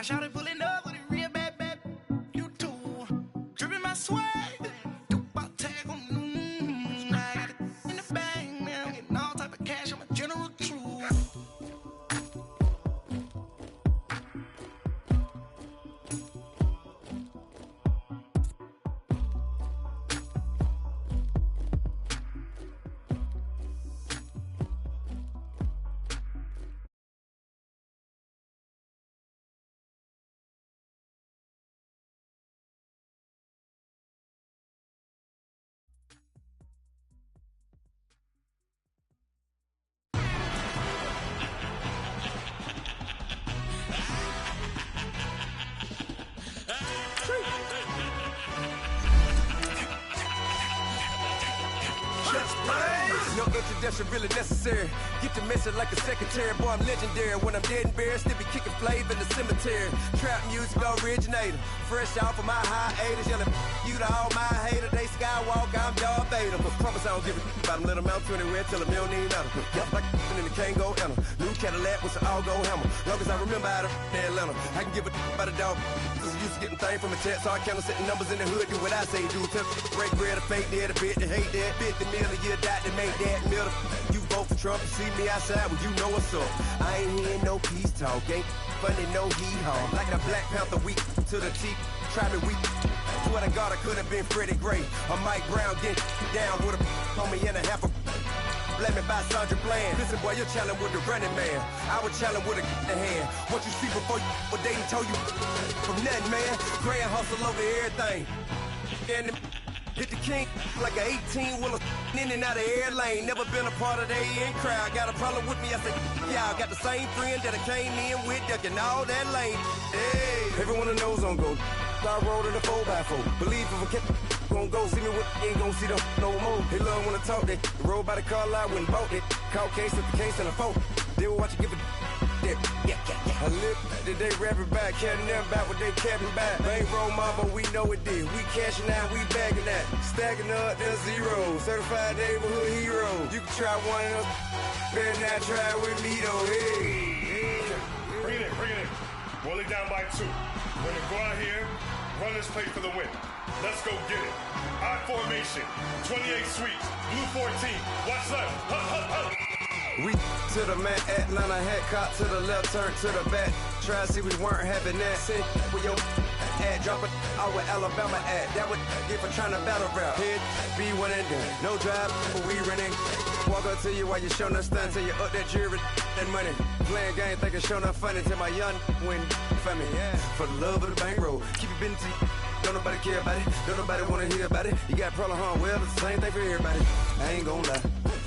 shot it pulling up with it real bad, bad. You too. Dripping my swag. Do about tag on I got it in the bag, man. I'm getting all type of cash. I'm a general true. No introduction really necessary. Get the message like a secretary. Boy, I'm legendary. When I'm dead and buried, still be kicking flavor in the cemetery. Trap music originator. Fresh off of my hiatus. Yelling you to all my haters. They skywalk, I'm Darth Vader. Promise I don't give a about them. Let them out to anywhere till them don't need matter. Yep, like in the can't go enter. New Cadillac with an all-go hammer. Long as I remember how to Atlanta. I can give a about a dog. Cause used to getting things from a text. So I count setting numbers in the hood. Do what I say do. Break bread, a fake dead, a bit, to hate that. 50 million, you die to make that middle. You vote for Trump, you see me outside, well, you know what's up. I ain't hearing no peace talk, ain't funny, no hee-haw. Like the Black Panther weak to the teeth, try me weak. Swear to God, I could have been Freddie Gray or Mike Brown, get down with a homie and a half a blame me by Sandra Bland. Listen, boy, you're challenging with the running man. I was challenging with a hand. What you see before you, what they told you from nothing, man. Grand hustle over everything. And hit the king like an 18-wheeler in and out of air lane. Never been a part of the in crowd. Got a problem with me, I said, y'all got the same friend that I came in with, ducking all that lane. Hey, everyone that knows on go. I rolled in a 4x4. Believe if a cat gon' go see me with, ain't gon' see them no more. They love when I talk, they roll by the car lot, went and bought it. Call case at the case and a phone. They will watch you give a yeah. I live that they rapping back, caring them back what they capping back. Bankroll mama, we know it did. We cashing out, we bagging that. Stacking up, there's zero. Certified neighborhood hero. You can try one of them, better not try with me though. Hey. Bring it in. Roll it down by 2. We're gonna go out here, run this play for the win. Let's go get it. I formation, 28 sweeps, blue 14. Watch left. Hup. We to the man, Atlanta hat caught to the left, turn to the back. Try to see we weren't having that. Sit with your ad, drop it out with Alabama ad. That would get for trying to battle rap. Head, be one and done. No drive, but we running. Walk up to you while you showing us stun till you up that jewelry and money. Playing game, thinking showing up funny till my young win for me. Yeah. For the love of the bankroll, keep it been to you. Don't nobody care about it. Don't nobody wanna hear about it. You got a problem, huh? Well, it's the same thing for everybody. I ain't gon' lie.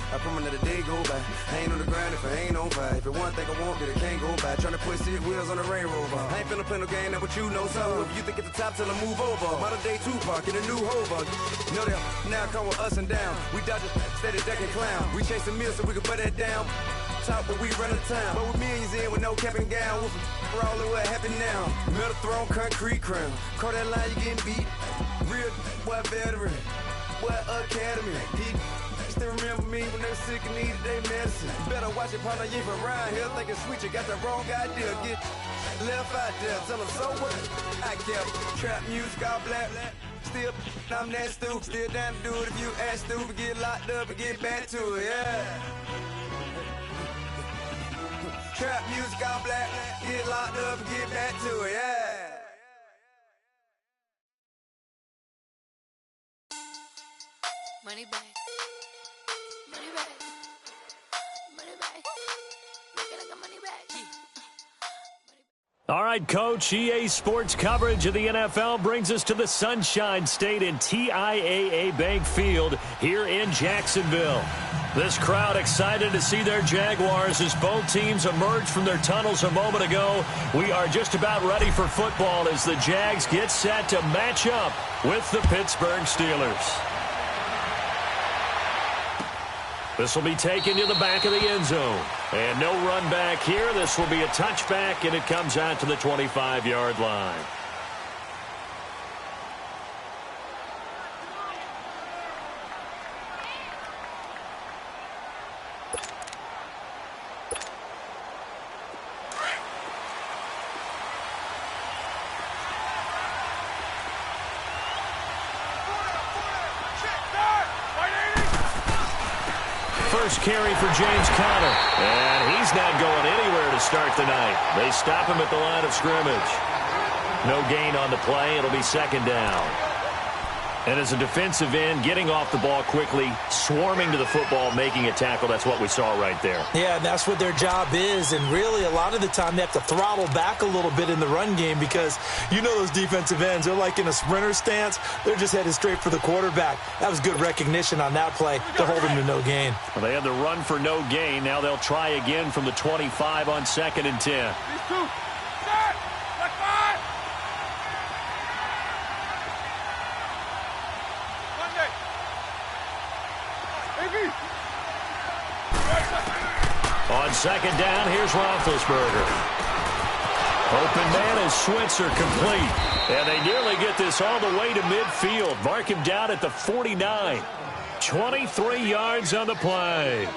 I promise that a day go by. I ain't on the grind if I ain't on fire. If it one thing I want, then it can't go by. Tryna put 6 wheels on the Range Rover. I ain't finna play no game, that what you know. So if you think it's the top, till I move over. Modern day Tupac in a new Hover. Know that now come with us and down. We dodge it, steady decking clown. We chase the meal so we can put that down. Talk, but we run the town. But with millions in with no cap and gown. We're all in what happened now. Metal throne, concrete crown. Call that line, you getting beat. Real, what veteran. What academy. Still remember me when they were sick and needed their medicine. Better watch it, partner, you from around here thinking sweet, you got the wrong idea. Get left out there, tell them so what? I kept trap music all black. Still, I'm that stupid. Still down to do it if you act stupid. Get locked up and get back to it, yeah. Trap music all black. Get locked up and get back to it, yeah. Money back. Money back. Money back. Make it like a money back. All right, Coach, EA Sports coverage of the NFL brings us to the Sunshine State in TIAA Bank Field here in Jacksonville. This crowd excited to see their Jaguars as both teams emerged from their tunnels a moment ago. We are just about ready for football as the Jags get set to match up with the Pittsburgh Steelers. This will be taken to the back of the end zone. And no run back here. This will be a touchback, and it comes out to the 25-yard line. first carry for James Conner. And he's not going anywhere to start the night. They stop him at the line of scrimmage. No gain on the play. It'll be second down. And as a defensive end, getting off the ball quickly, swarming to the football, making a tackle, that's what we saw right there. Yeah, and that's what their job is. And really, a lot of the time, they have to throttle back a little bit in the run game because you know those defensive ends, they're like in a sprinter stance. They're just headed straight for the quarterback. That was good recognition on that play to hold him to no gain. Well, they had the run for no gain. Now they'll try again from the 25 on 2nd and 10. On 2nd down, here's Roethlisberger. Open man is Switzer complete. And they nearly get this all the way to midfield. Mark him down at the 49. 23 yards on the play.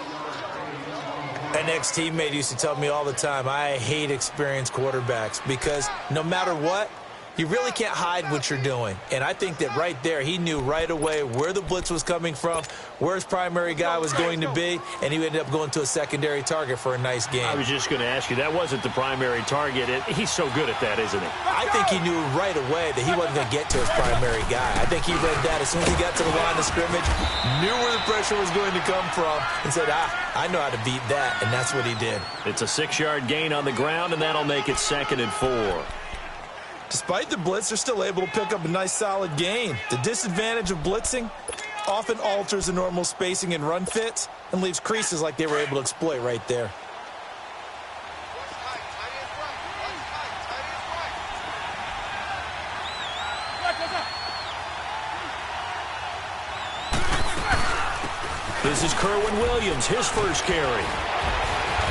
An ex-teammate used to tell me all the time, I hate experienced quarterbacks because no matter what, you really can't hide what you're doing. And I think that right there, he knew right away where the blitz was coming from, where his primary guy was going to be, and he ended up going to a secondary target for a nice game. I was just going to ask you, that wasn't the primary target. He's so good at that, isn't he? I think he knew right away that he wasn't going to get to his primary guy. I think he read that as soon as he got to the line of scrimmage, knew where the pressure was going to come from, and said, I know how to beat that, and that's what he did. It's a 6-yard gain on the ground, and that'll make it 2nd and 4. Despite the blitz, they're still able to pick up a nice, solid gain. The disadvantage of blitzing often alters the normal spacing and run fits and leaves creases like they were able to exploit right there. This is Kerwin Williams, his first carry.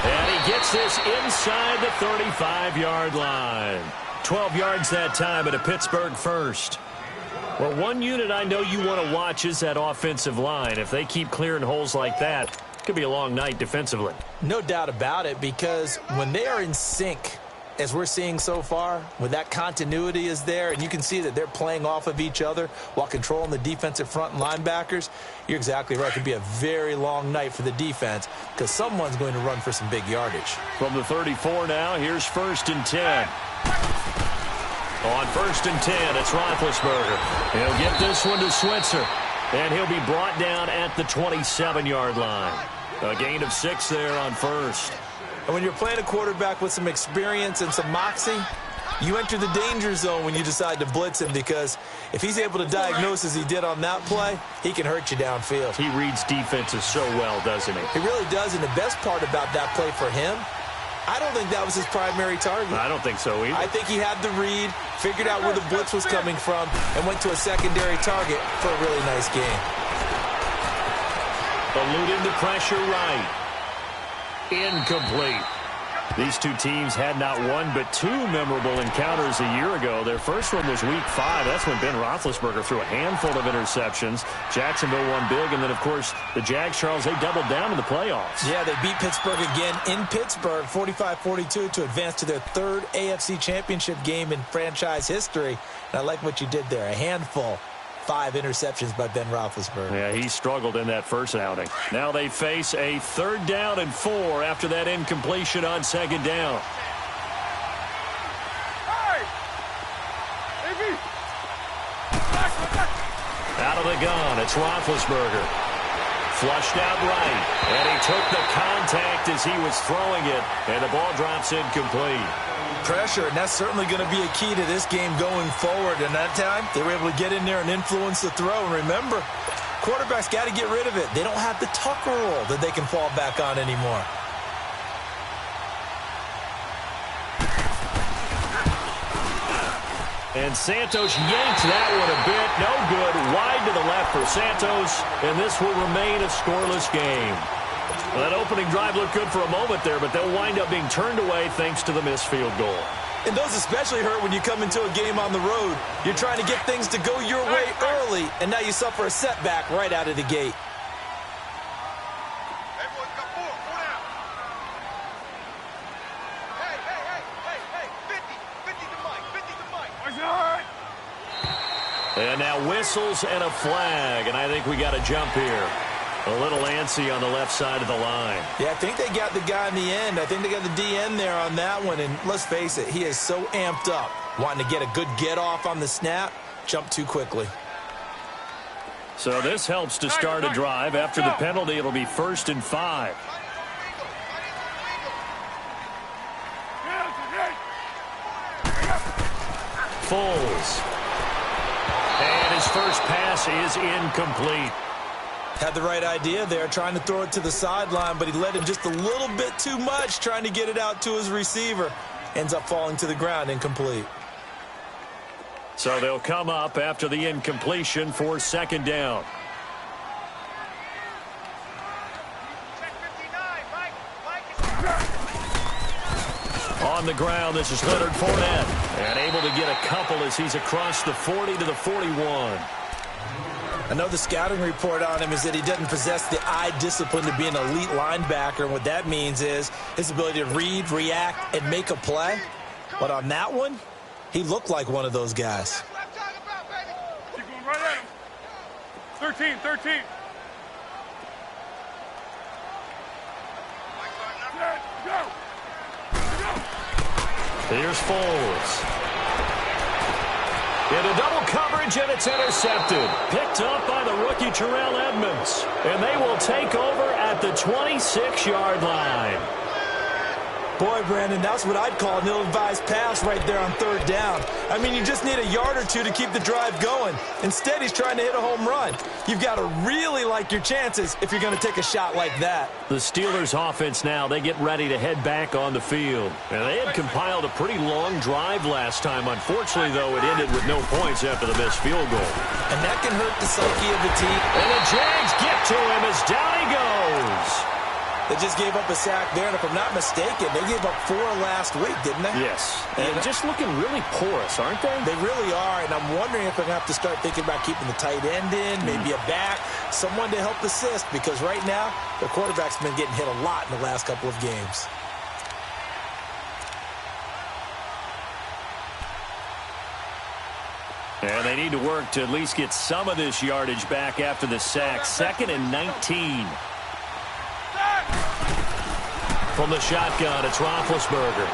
And he gets this inside the 35-yard line. 12 yards that time at a Pittsburgh first. Well, one unit I know you want to watch is that offensive line. If they keep clearing holes like that, it could be a long night defensively. No doubt about it, because when they are in sync, as we're seeing so far, when that continuity is there, and you can see that they're playing off of each other while controlling the defensive front and linebackers, you're exactly right. It could be a very long night for the defense because someone's going to run for some big yardage. From the 34 now, here's 1st and 10. On 1st and 10, it's Roethlisberger. He'll get this one to Switzer, and he'll be brought down at the 27-yard line. A gain of 6 there on 1st. And when you're playing a quarterback with some experience and some moxie, you enter the danger zone when you decide to blitz him, because if he's able to diagnose as he did on that play, he can hurt you downfield. He reads defenses so well, doesn't he? He really does, and the best part about that play for him, I don't think that was his primary target. I don't think so either. I think he had the read, figured out where the blitz was coming from, and went to a secondary target for a really nice game. Eluding the pressure right. Incomplete. These two teams had not one but 2 memorable encounters a year ago. Their first one was Week 5. That's when Ben Roethlisberger threw a handful of interceptions. Jacksonville won big, and then, of course, the Jags, Charles, they doubled down in the playoffs. Yeah, they beat Pittsburgh again in Pittsburgh, 45-42, to advance to their 3rd AFC Championship game in franchise history. And I like what you did there, a handful. 5 interceptions by Ben Roethlisberger. Yeah, he struggled in that first outing. Now they face a 3rd down and 4 after that incompletion on 2nd down. Out of the gun, it's Roethlisberger. Flushed out right, and he took the contact as he was throwing it, and the ball drops incomplete. Pressure, and that's certainly going to be a key to this game going forward. And that time, they were able to get in there and influence the throw. And remember, quarterbacks got to get rid of it. They don't have the Tucker rule that they can fall back on anymore. And Santos yanked that one a bit. No good. Wide to the left for Santos, and this will remain a scoreless game. Well, that opening drive looked good for a moment there, but they'll wind up being turned away thanks to the missed field goal. And those especially hurt when you come into a game on the road. You're trying to get things to go your way early, and now you suffer a setback right out of the gate. And now whistles and a flag, and I think we got a jump here. A little antsy on the left side of the line. Yeah, I think they got the guy in the end. I think they got the DN there on that one. And let's face it, he is so amped up, wanting to get a good get-off on the snap, jump too quickly. So this helps to start a drive. After the penalty, it'll be 1st and 5. Foles. And his first pass is incomplete. Had the right idea there, trying to throw it to the sideline, but he led him just a little bit too much, trying to get it out to his receiver. Ends up falling to the ground, incomplete. So they'll come up after the incompletion for 2nd down. On the ground, this is Leonard Fournette. And able to get a couple as he's across the 40 to the 41. I know the scouting report on him is that he doesn't possess the eye discipline to be an elite linebacker. And what that means is his ability to read, react, and make a play. But on that one, he looked like one of those guys. Keep going right at him. 13. Go. Here's Foles. Into double coverage, and it's intercepted. Picked up by the rookie Terrell Edmonds. And they will take over at the 26-yard line. Boy, Brandon, that's what I'd call an ill-advised pass right there on 3rd down. I mean, you just need a yard or two to keep the drive going. Instead, he's trying to hit a home run. You've got to really like your chances if you're going to take a shot like that. The Steelers' offense now, they get ready to head back on the field. And they had compiled a pretty long drive last time. Unfortunately, though, it ended with no points after the missed field goal. And that can hurt the psyche of the team. And the Jags get to him as down he goes. They just gave up a sack there, and if I'm not mistaken, they gave up 4 last week, didn't they? Yes. And just looking really porous, aren't they? They really are, and I'm wondering if they're going to have to start thinking about keeping the tight end in, maybe a back, someone to help assist, because right now, their quarterback's been getting hit a lot in the last couple of games. And they need to work to at least get some of this yardage back after the sack. 2nd and 19. From the shotgun, it's Roethlisberger.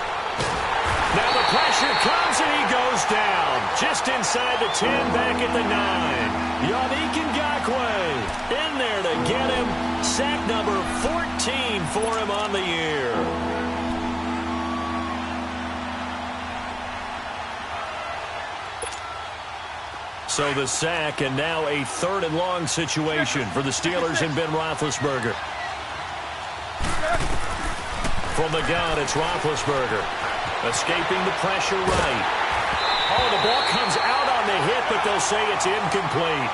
Now the pressure comes, and he goes down. Just inside the 10, back at the 9. Yannick Ngakoue in there to get him. Sack number 14 for him on the year. So the sack, and now a 3rd and long situation for the Steelers and Ben Roethlisberger. From the gun, it's Roethlisberger. Escaping the pressure right. Oh, the ball comes out on the hit, but they'll say it's incomplete.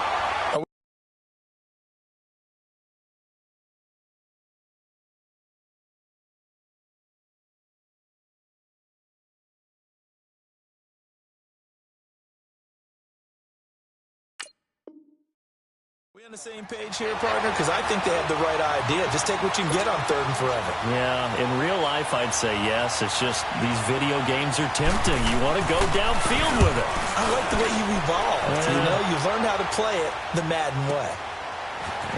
We on the same page here, partner? Because I think they have the right idea. Just take what you can get on 3rd and forever. Yeah, in real life, I'd say yes. It's just these video games are tempting. You want to go downfield with it. I like the way you evolved. Yeah. You know, you learned how to play it the Madden way.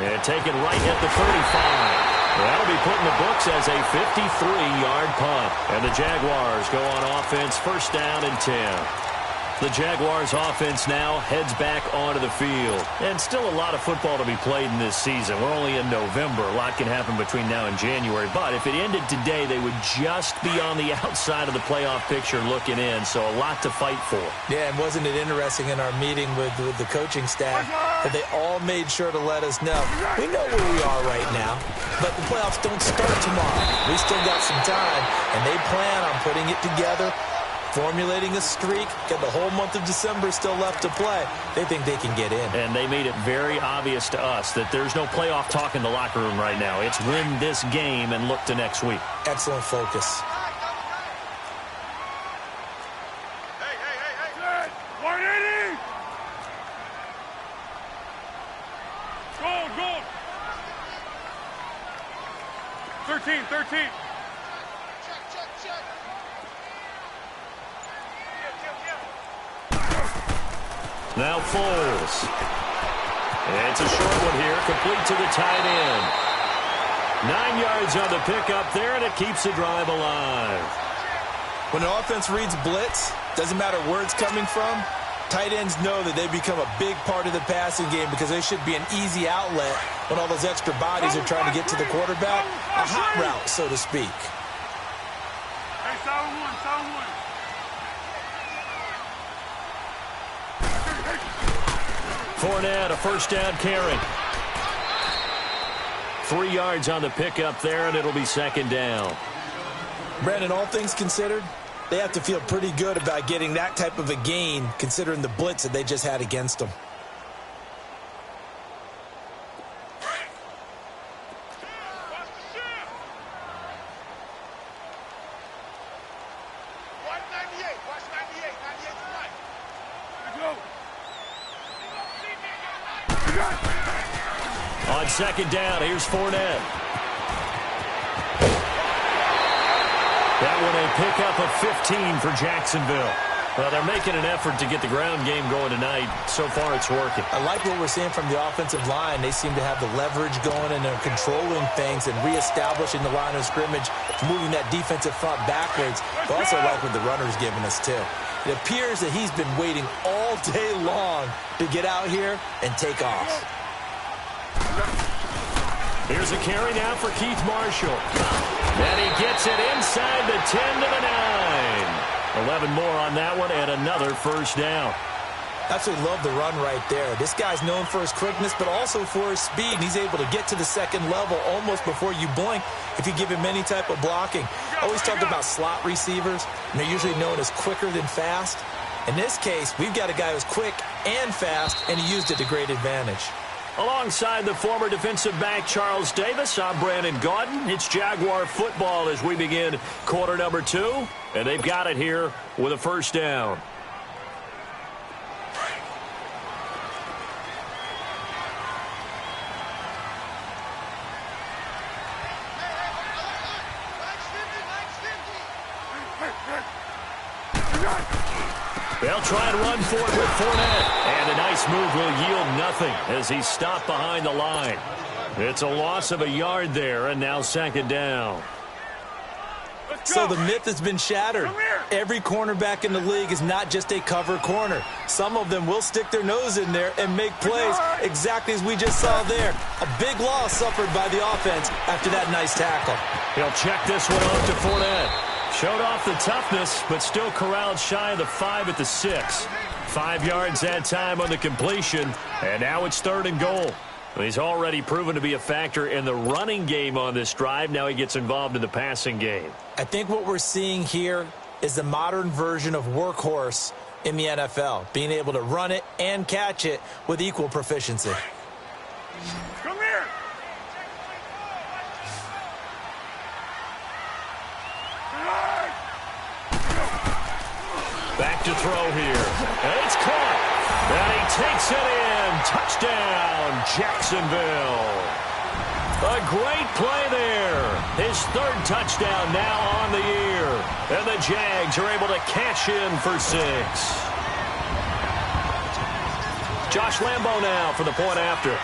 And taken right at the 35. That'll be put in the books as a 53-yard punt. And the Jaguars go on offense, 1st down and 10. The Jaguars offense now heads back onto the field. And still a lot of football to be played in this season. We're only in November. A lot can happen between now and January. But if it ended today, they would just be on the outside of the playoff picture looking in. So a lot to fight for. Yeah, and wasn't it interesting in our meeting with the coaching staff that they all made sure to let us know. We know where we are right now, but the playoffs don't start tomorrow. We still got some time, and they plan on putting it together, formulating a streak, got the whole month of December still left to play. They think they can get in. And they made it very obvious to us that there's no playoff talk in the locker room right now. It's win this game and look to next week. Excellent focus. Hey. 180! Gold! 13. Now Foles. And it's a short one here, complete to the tight end. 9 yards on the pickup there, and it keeps the drive alive. When an offense reads blitz, doesn't matter where it's coming from, tight ends know that they become a big part of the passing game because they should be an easy outlet when all those extra bodies are trying to get to the quarterback. A hot route, so to speak. Hey, solid one. Fournette, a first down carry. 3 yards on the pickup there, and it'll be second down. Brandon, all things considered, they have to feel pretty good about getting that type of a gain considering the blitz that they just had against them. On second down, here's Fournette. That one a pickup of 15 for Jacksonville. Well, they're making an effort to get the ground game going tonight. So far, it's working. I like what we're seeing from the offensive line. They seem to have the leverage going, and they're controlling things and reestablishing the line of scrimmage, moving that defensive front backwards. But also like what the runner's giving us, too. It appears that he's been waiting all day long to get out here and take off. Here's a carry now for Keith Marshall. And he gets it inside the 10 to the 9. 11 more on that one and another first down. Absolutely love the run right there. This guy's known for his quickness, but also for his speed. He's able to get to the second level almost before you blink if you give him any type of blocking. Always talk about slot receivers, and they're usually known as quicker than fast. In this case, we've got a guy who's quick and fast, and he used it to great advantage. Alongside the former defensive back Charles Davis, I'm Brandon Gaudin. It's Jaguar football as we begin quarter number 2, and they've got it here with a first down. They'll try and run for it with Fournette. And a nice move will yield nothing as he's stopped behind the line. It's a loss of a yard there, and now second down. So the myth has been shattered. Every cornerback in the league is not just a cover corner. Some of them will stick their nose in there and make plays exactly as we just saw there. A big loss suffered by the offense after that nice tackle. He'll check this one off to Fournette. Showed off the toughness, but still corralled shy of the 5 at the 6. 5 yards that time on the completion, and now it's 3rd and goal. He's already proven to be a factor in the running game on this drive. Now he gets involved in the passing game. I think what we're seeing here is the modern version of workhorse in the NFL, being able to run it and catch it with equal proficiency. Come here. Back to throw here. And it's caught. And he takes it in. Touchdown, Jacksonville. A great play there. His 3rd touchdown now on the year. And the Jags are able to cash in for 6. Josh Lambo now for the point after.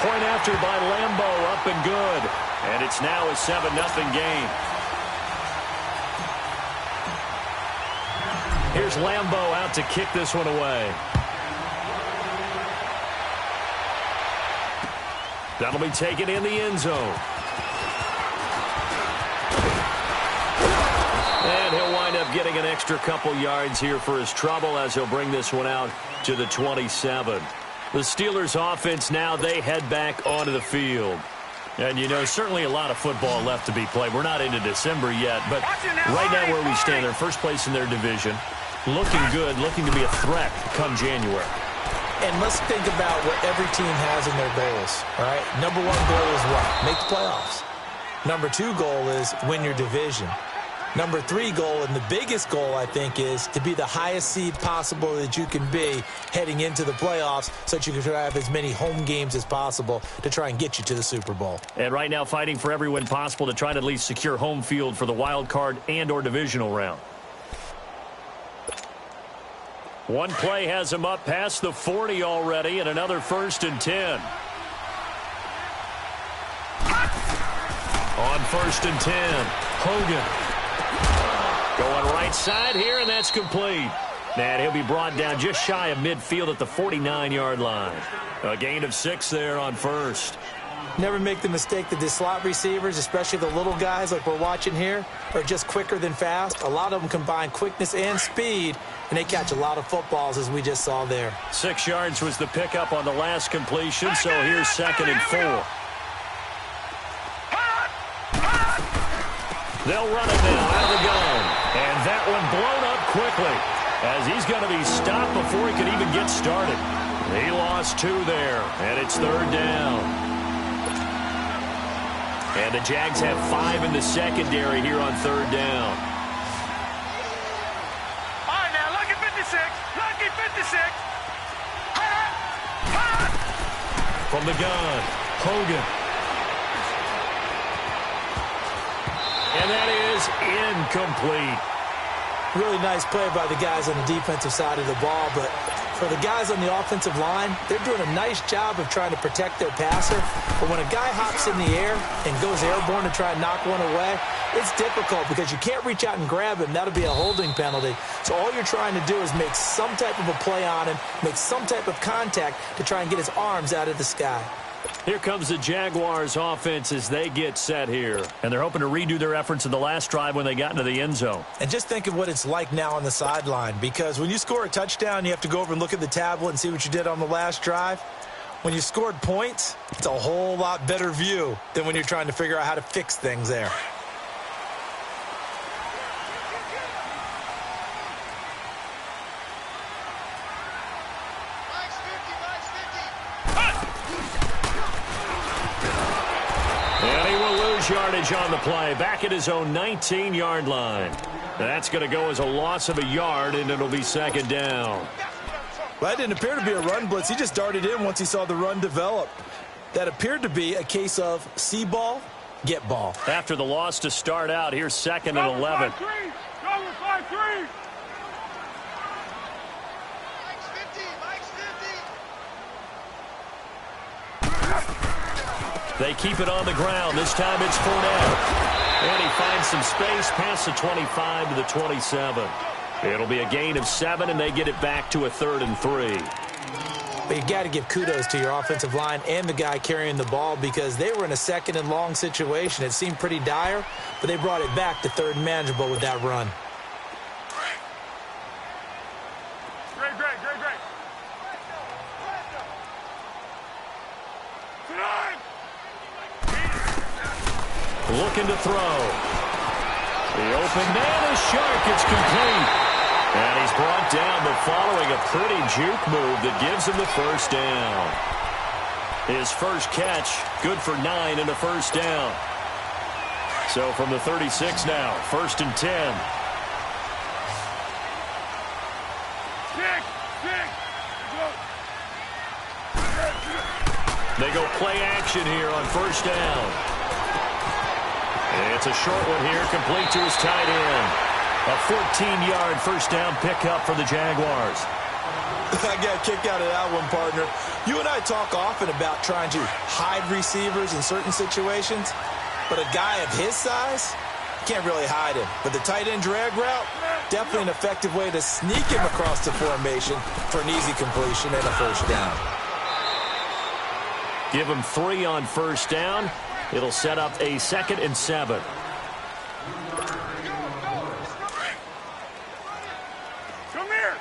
Point after by Lambo, up and good. And it's now a 7-0 game. Here's Lambo out to kick this one away. That'll be taken in the end zone. And he'll wind up getting an extra couple yards here for his trouble as he'll bring this one out to the 27. The Steelers offense now, they head back onto the field. And, you know, certainly a lot of football left to be played. We're not into December yet, but right now where we stand, they're first place in their division. Looking good, looking to be a threat come January. And let's think about what every team has in their goals, all right? Number 1 goal is what? Make the playoffs. Number 2 goal is win your division. Number 3 goal, and the biggest goal, I think, is to be the highest seed possible that you can be heading into the playoffs so that you can have as many home games as possible to try and get you to the Super Bowl. And right now fighting for every win possible to try to at least secure home field for the wild card and or divisional round. One play has him up past the 40 already, and another 1st and 10. On 1st and 10, Hogan. Going right side here, and that's complete. And he'll be brought down just shy of midfield at the 49-yard line. A gain of 6 there on 1st. Never make the mistake that the slot receivers, especially the little guys like we're watching here, are just quicker than fast. A lot of them combine quickness and speed, and they catch a lot of footballs, as we just saw there. 6 yards was the pickup on the last completion, so here's 2nd and 4. They'll run it now out of the gun. And that one blown up quickly as he's going to be stopped before he can even get started. He lost 2 there, and it's 3rd down. And the Jags have 5 in the secondary here on 3rd down. All right, now, lucky 56. Lucky 56. From the gun, Hogan. And that is incomplete. Really nice play by the guys on the defensive side of the ball, but for the guys on the offensive line, they're doing a nice job of trying to protect their passer. But when a guy hops in the air and goes airborne to try and knock one away, it's difficult because you can't reach out and grab him. That'll be a holding penalty. So all you're trying to do is make some type of a play on him, make some type of contact to try and get his arms out of the sky. Here comes the Jaguars offense as they get set here. And they're hoping to redo their efforts in the last drive when they got into the end zone. And just think of what it's like now on the sideline, because when you score a touchdown, you have to go over and look at the tablet and see what you did on the last drive. When you scored points, it's a whole lot better view than when you're trying to figure out how to fix things there. Yardage on the play, back at his own 19-yard line. That's going to go as a loss of a yard, and it'll be 2nd down. Well, that didn't appear to be a run blitz. He just darted in once he saw the run develop. That appeared to be a case of see ball, get ball. After the loss to start out, here's 2nd and 11. They keep it on the ground. This time it's Fournette. And he finds some space past the 25 to the 27. It'll be a gain of 7, and they get it back to a 3rd and 3. But you got to give kudos to your offensive line and the guy carrying the ball, because they were in a 2nd and long situation. It seemed pretty dire, but they brought it back to 3rd and manageable with that run. Great. Looking to throw. The open man is sharp. It's complete. And he's brought down, but following a pretty juke move that gives him the 1st down. His first catch, good for 9 and a 1st down. So from the 36 now, 1st and 10. They go play action here on 1st down. It's a short one here, complete to his tight end. A 14-yard 1st down pickup for the Jaguars. I got a kick out of that one, partner. You and I talk often about trying to hide receivers in certain situations, but a guy of his size, can't really hide him. But the tight end drag route, definitely an effective way to sneak him across the formation for an easy completion and a 1st down. Give him 3 on 1st down. It'll set up a 2nd and 7. Come here.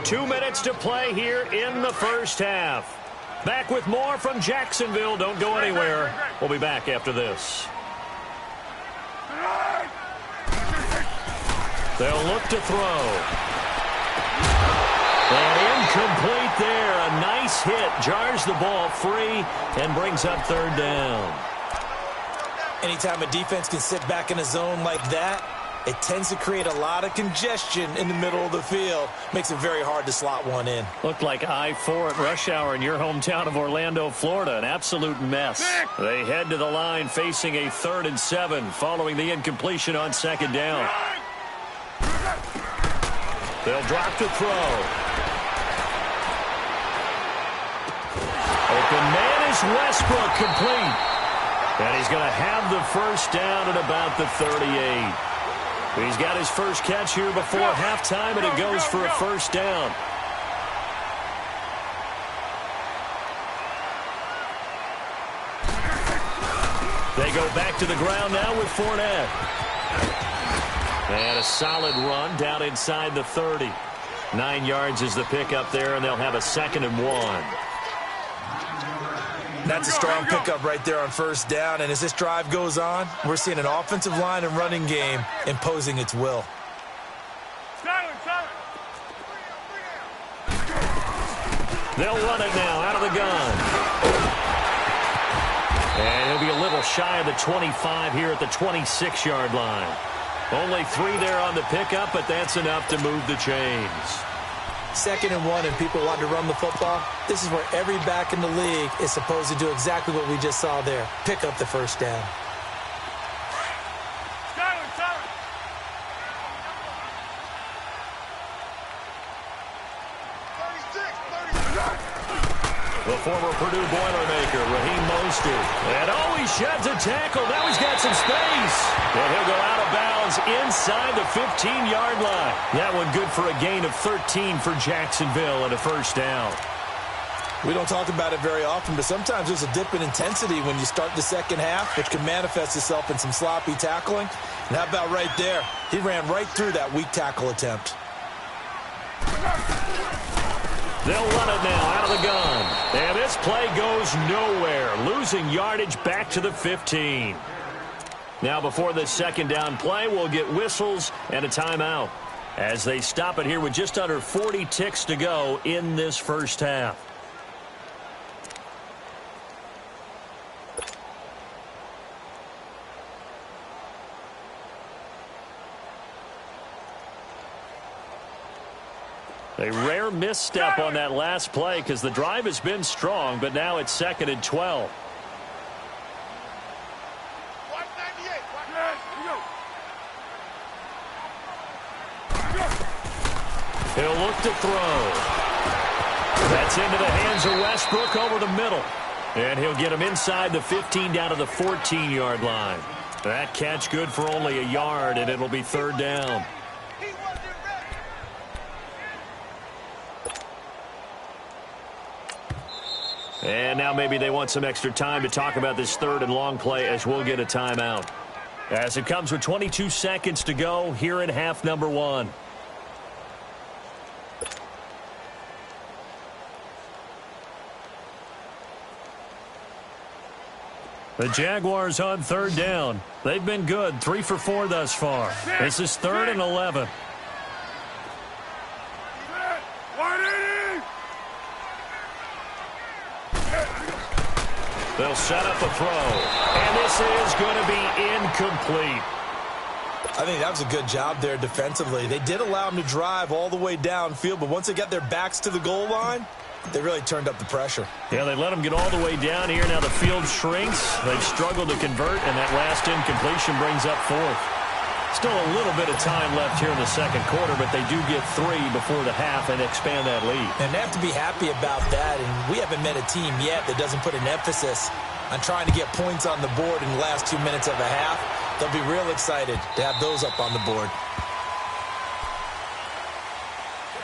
Two minutes to play here in the 1st half. Back with more from Jacksonville. Don't go anywhere. We'll be back after this. They'll look to throw. And incomplete there. A nice hit. Jars the ball free and brings up third down. Anytime a defense can sit back in a zone like that, it tends to create a lot of congestion in the middle of the field. Makes it very hard to slot one in. Looked like I-4 at rush hour in your hometown of Orlando, Florida. An absolute mess. They head to the line facing a 3rd and 7 following the incompletion on second down. They'll drop to throw. Open man is Westbrook, complete. And he's going to have the first down at about the 38. He's got his first catch here before halftime, and it goes for a first down. They go back to the ground now with Fournette. And a solid run down inside the 30. 9 yards is the pickup there, and they'll have a 2nd and 1. That's a strong pickup right there on first down. And as this drive goes on, we're seeing an offensive line and running game imposing its will. They'll run it now out of the gun. And he'll be a little shy of the 25 here at the 26-yard line. Only 3 there on the pickup, but that's enough to move the chains. 2nd and 1 and people want to run the football. This is where every back in the league is supposed to do exactly what we just saw there. Pick up the first down. The former Purdue Boilermaker, Raheem Mostert. And he sheds a tackle. Now he's got some space. And he'll go out of bounds inside the 15-yard line. That one good for a gain of 13 for Jacksonville and a first down. We don't talk about it very often, but sometimes there's a dip in intensity when you start the second half, which can manifest itself in some sloppy tackling. And how about right there? He ran right through that weak tackle attempt. They'll run it now out of the gun. And this play goes nowhere. Losing yardage back to the 15. Now before this second down play, we'll get whistles and a timeout as they stop it here with just under 40 ticks to go in this first half. A rare misstep on that last play because the drive has been strong, but now it's 2nd and 12. He'll look to throw. That's into the hands of Westbrook over the middle. And he'll get him inside the 15 down to the 14-yard line. That catch good for only a yard, and it'll be 3rd down. And now maybe they want some extra time to talk about this 3rd and long play as we'll get a timeout. As it comes with 22 seconds to go here in half number 1. The Jaguars on 3rd down. They've been good, 3 for 4 thus far. This is 3rd and 11. They'll set up a throw. And this is going to be incomplete. I think that was a good job there defensively. They did allow them to drive all the way downfield, but once they got their backs to the goal line, they really turned up the pressure. Yeah, they let them get all the way down here. Now the field shrinks. They've struggled to convert, and that last incompletion brings up 4th. Still a little bit of time left here in the second quarter, but they do get 3 before the half and expand that lead. And they have to be happy about that, and we haven't met a team yet that doesn't put an emphasis on trying to get points on the board in the last 2 minutes of a half. They'll be real excited to have those up on the board.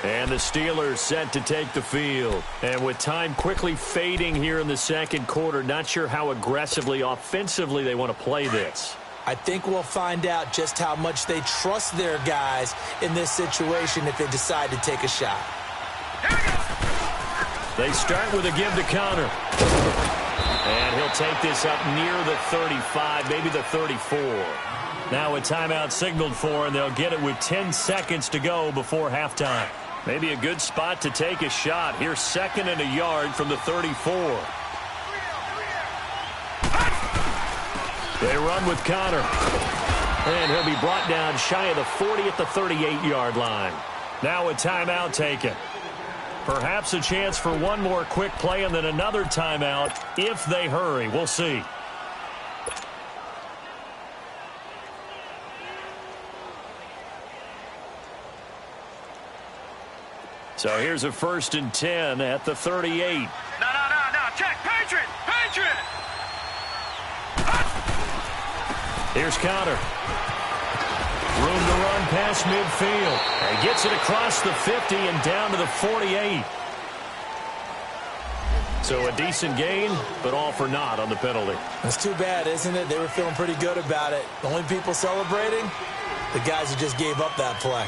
And the Steelers set to take the field. And with time quickly fading here in the second quarter, not sure how aggressively, offensively they want to play this. I think we'll find out just how much they trust their guys in this situation if they decide to take a shot. They start with a give to counter. And he'll take this up near the 35, maybe the 34. Now a timeout signaled for, and they'll get it with 10 seconds to go before halftime. Maybe a good spot to take a shot. Here's 2nd and a yard from the 34. They run with Connor. And he'll be brought down shy of the 40 at the 38-yard line. Now a timeout taken. Perhaps a chance for one more quick play and then another timeout if they hurry. We'll see. So here's a 1st and 10 at the 38. No. Check. Patriot. Here's Connor. Room to run past midfield. And gets it across the 50 and down to the 48. So a decent gain, but all for naught on the penalty. That's too bad, isn't it? They were feeling pretty good about it. The only people celebrating, the guys who just gave up that play.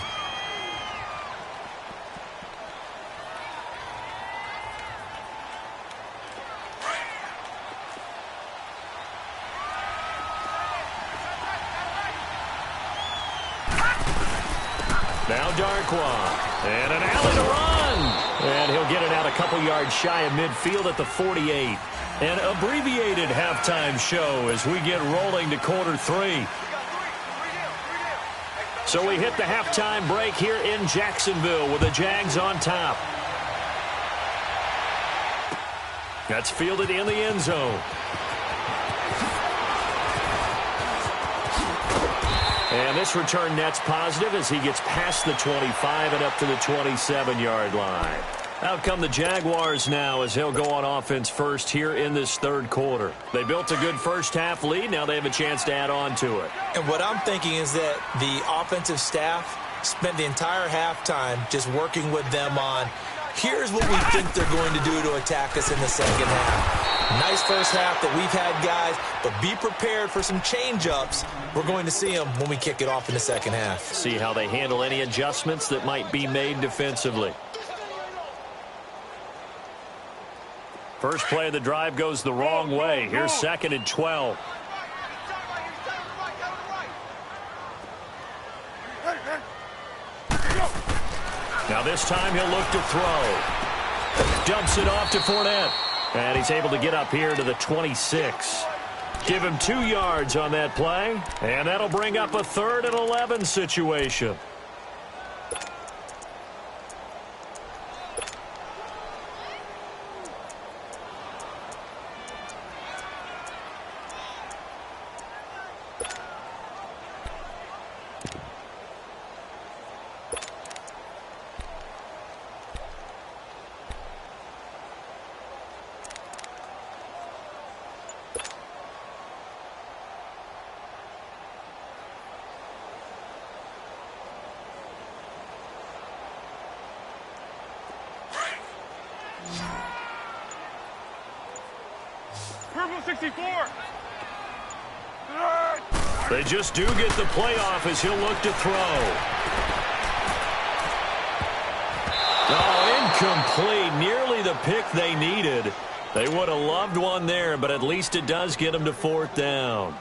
Now Darkwa, and an alley to run. And he'll get it out a couple yards shy of midfield at the 48. An abbreviated halftime show as we get rolling to quarter 3. So we hit the halftime break here in Jacksonville with the Jags on top. That's fielded in the end zone. And this return net's positive as he gets past the 25 and up to the 27-yard line. Out come the Jaguars now as they'll go on offense first here in this 3rd quarter. They built a good first-half lead. Now they have a chance to add on to it. And what I'm thinking is that the offensive staff spent the entire halftime just working with them on, here's what we think they're going to do to attack us in the second half. Nice first half that we've had, guys, but be prepared for some change-ups. We're going to see them when we kick it off in the second half. See how they handle any adjustments that might be made defensively. First play of the drive goes the wrong way. Here's 2nd and 12. Now this time he'll look to throw. Dumps it off to Fournette. And he's able to get up here to the 26. Give him 2 yards on that play. And that'll bring up a 3rd and 11 situation. Purple 64. They just do get the playoff as he'll look to throw. Oh, incomplete. Nearly the pick they needed. They would have loved one there, but at least it does get them to 4th down.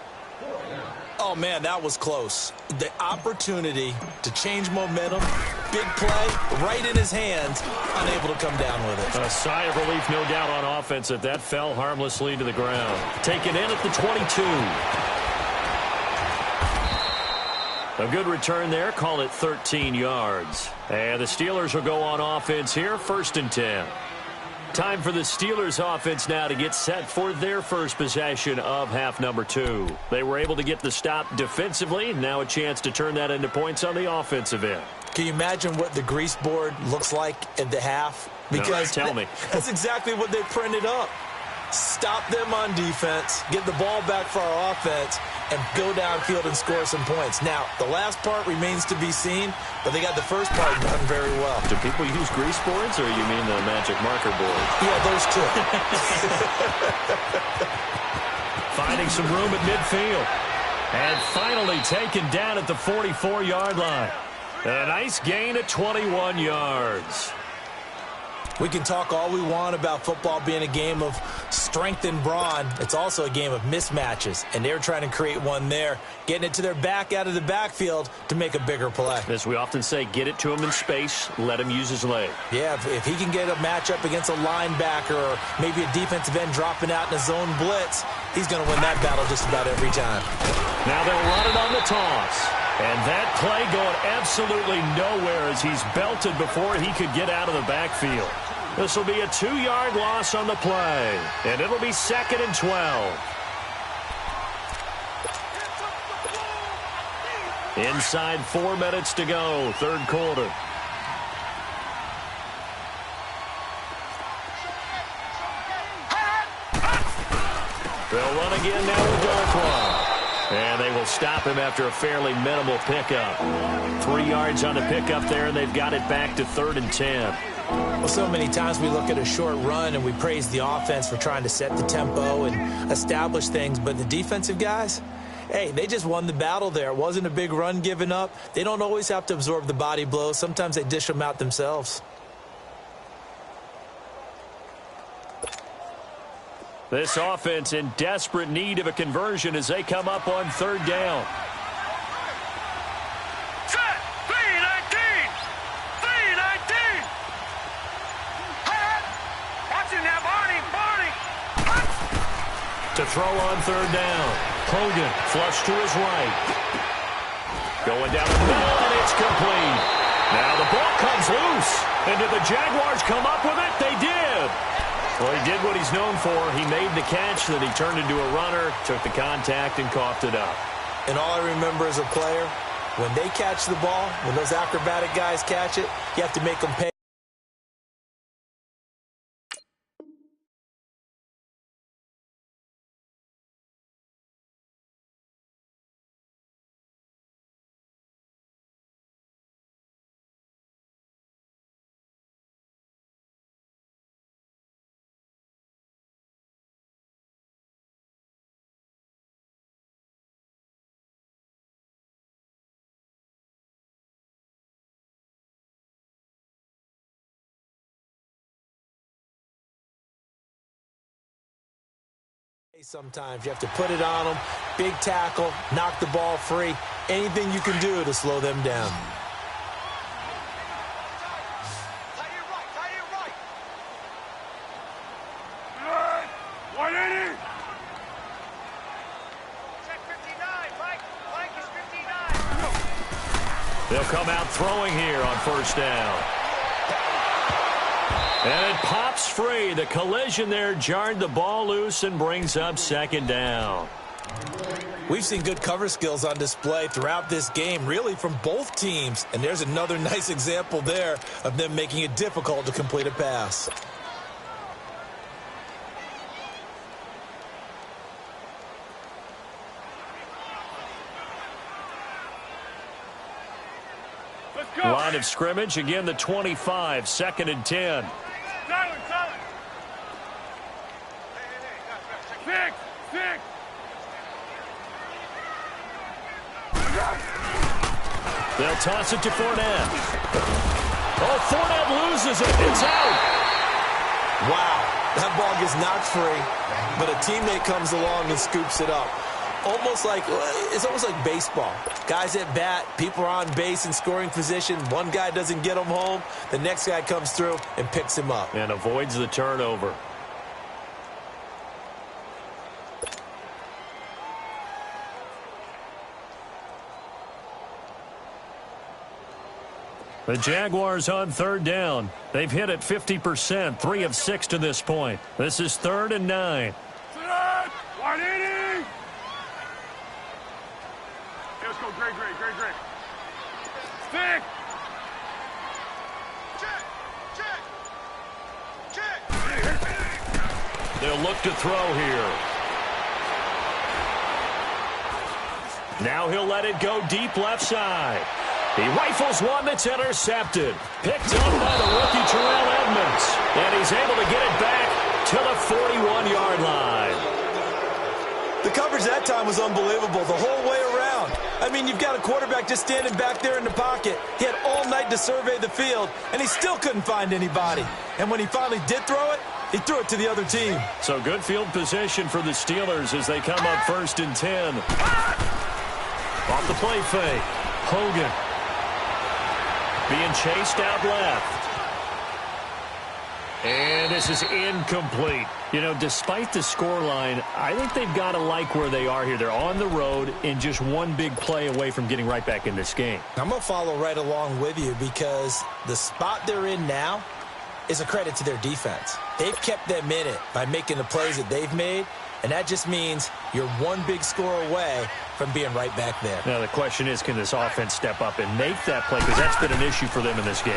Oh, man, that was close. The opportunity to change momentum, big play, right in his hands, unable to come down with it. A sigh of relief, no doubt, on offense if that fell harmlessly to the ground. Taken in at the 22. A good return there. Call it 13 yards. And the Steelers will go on offense here, 1st and 10. Time for the Steelers offense now to get set for their first possession of half number 2. They were able to get the stop defensively. Now a chance to turn that into points on the offensive end. Can you imagine what the grease board looks like at the half? Because no, tell me. That's exactly what they printed up. Stop them on defense, get the ball back for our offense, and go downfield and score some points. Now, the last part remains to be seen, but they got the first part done very well. Do people use grease boards, or you mean the magic marker board? Yeah, those two. Finding some room at midfield. And finally taken down at the 44-yard line. A nice gain at 21 yards. We can talk all we want about football being a game of strength and brawn. It's also a game of mismatches, and they're trying to create one there, getting it to their back out of the backfield to make a bigger play. As we often say, get it to him in space, let him use his leg. Yeah, if he can get a matchup against a linebacker or maybe a defensive end dropping out in a zone blitz, he's going to win that battle just about every time. Now they'll run it on the toss. And that play going absolutely nowhere as he's belted before he could get out of the backfield. This will be a 2-yard loss on the play, and it'll be 2nd and 12. Inside 4 minutes to go, third quarter. They'll run again now with Goldclaw. And they will stop him after a fairly minimal pickup. 3 yards on the pickup there, and they've got it back to 3rd and 10. Well, so many times we look at a short run and we praise the offense for trying to set the tempo and establish things, but the defensive guys, hey, they just won the battle there. It wasn't a big run given up. They don't always have to absorb the body blows. Sometimes they dish them out themselves. This offense in desperate need of a conversion as they come up on 3rd down. Set! B-19! B-19! Watching that, Barney! To throw on 3rd down. Hogan flush to his right. Going down the middle, and it's complete. Now the ball comes loose. And did the Jaguars come up with it? They did. Well, he did what he's known for. He made the catch, then he turned into a runner, took the contact, and coughed it up. And all I remember as a player, when they catch the ball, when those acrobatic guys catch it, you have to make them pay. Sometimes you have to put it on them, big tackle, knock the ball free, anything you can do to slow them down. They'll come out throwing here on 1st down. And it pops free. The collision there jarred the ball loose and brings up 2nd down. We've seen good cover skills on display throughout this game, really from both teams. And there's another nice example there of them making it difficult to complete a pass. Line of scrimmage, again the 25, 2nd and 10. Silent! Six! They'll toss it to Fournette. Oh, Fournette loses it. It's out. Wow, that ball gets knocked free, but a teammate comes along and scoops it up. It's almost like baseball. Guys at bat, people are on base in scoring position. One guy doesn't get him home. The next guy comes through and picks him up. And avoids the turnover. The Jaguars on 3rd down. They've hit it 50%, 3 of 6 to this point. This is 3rd and 9. Let's go, great. Stick! Check! They'll look to throw here. Now he'll let it go deep left side. He rifles one that's intercepted. Picked up by the rookie Terrell Edmonds. And he's able to get it back to the 41-yard line. The coverage that time was unbelievable the whole way around. I mean, you've got a quarterback just standing back there in the pocket. He had all night to survey the field, and he still couldn't find anybody. And when he finally did throw it, he threw it to the other team. So good field position for the Steelers as they come up 1st and 10. Off the play fake. Hogan being chased out left. And this is incomplete. You know, despite the scoreline, I think they've got to like where they are here. They're on the road and just one big play away from getting right back in this game. I'm going to follow right along with you because the spot they're in now is a credit to their defense. They've kept them in it by making the plays that they've made, and that just means you're one big score away from being right back there. Now, the question is, can this offense step up and make that play? Because that's been an issue for them in this game.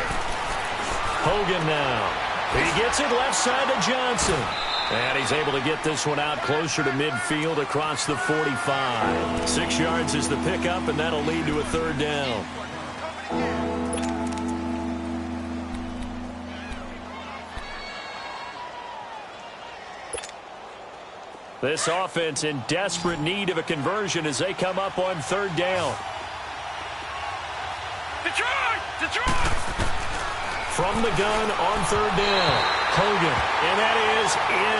Hogan now. He gets it left side to Johnson. And he's able to get this one out closer to midfield across the 45. 6 yards is the pickup, and that'll lead to a 3rd down. This offense in desperate need of a conversion as they come up on 3rd down. Detroit! Detroit! From the gun on 3rd down. Hogan, and that is